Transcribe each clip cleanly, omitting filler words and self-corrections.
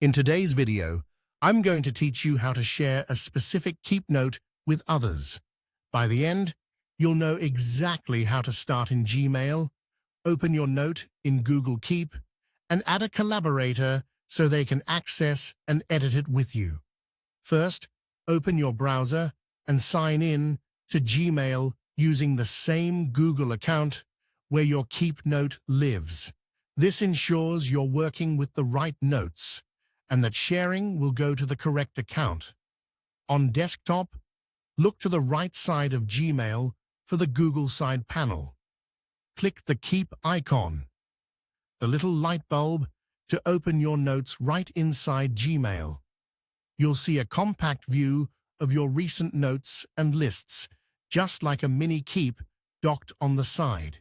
In today's video, I'm going to teach you how to share a specific Keep note with others. By the end, you'll know exactly how to start in Gmail, open your note in Google Keep, and add a collaborator so they can access and edit it with you. First, open your browser and sign in to Gmail using the same Google account where your Keep note lives. This ensures you're working with the right notes and that sharing will go to the correct account. On desktop, look to the right side of Gmail for the Google side panel. Click the Keep icon, the little light bulb, to open your notes right inside Gmail. You'll see a compact view of your recent notes and lists, just like a mini Keep docked on the side.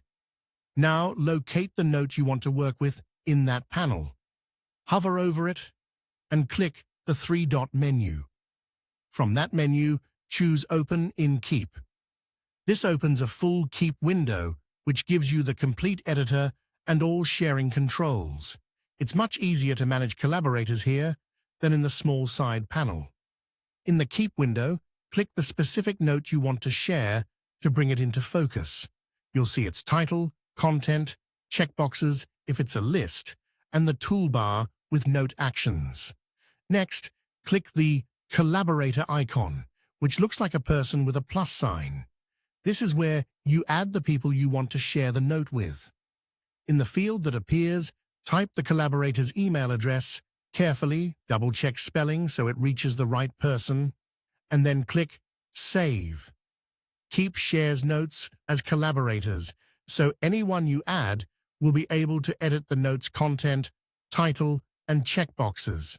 Now locate the note you want to work with in that panel. Hover over it and click the three-dot menu. From that menu, choose Open in Keep. This opens a full Keep window, which gives you the complete editor and all sharing controls. It's much easier to manage collaborators here than in the small side panel. In the Keep window, click the specific note you want to share to bring it into focus. You'll see its title, content, checkboxes if it's a list, and the toolbar with note actions. Next, click the collaborator icon, which looks like a person with a plus sign. This is where you add the people you want to share the note with. In the field that appears, type the collaborator's email address, carefully double-check spelling so it reaches the right person, and then click Save. Keep shares notes as collaborators, so anyone you add will be able to edit the note's content, title, and checkboxes.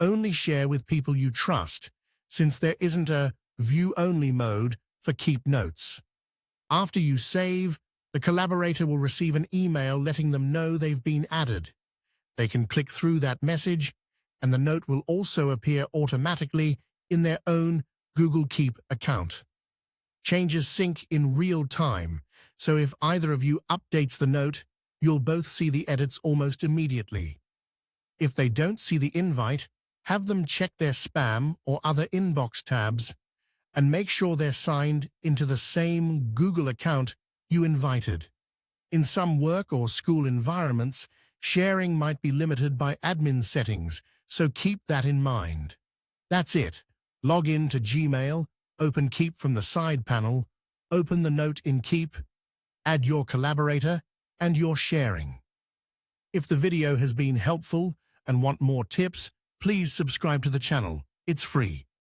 Only share with people you trust, since there isn't a view-only mode for Keep notes. After you save, the collaborator will receive an email letting them know they've been added. They can click through that message, and the note will also appear automatically in their own Google Keep account. Changes sync in real time, so if either of you updates the note, you'll both see the edits almost immediately. If they don't see the invite, have them check their spam or other inbox tabs, and make sure they're signed into the same Google account you invited. In some work or school environments, sharing might be limited by admin settings, so keep that in mind. That's it. Log in to Gmail, open Keep from the side panel, open the note in Keep, add your collaborator, and you're sharing. If the video has been helpful and want more tips, please subscribe to the channel. It's free.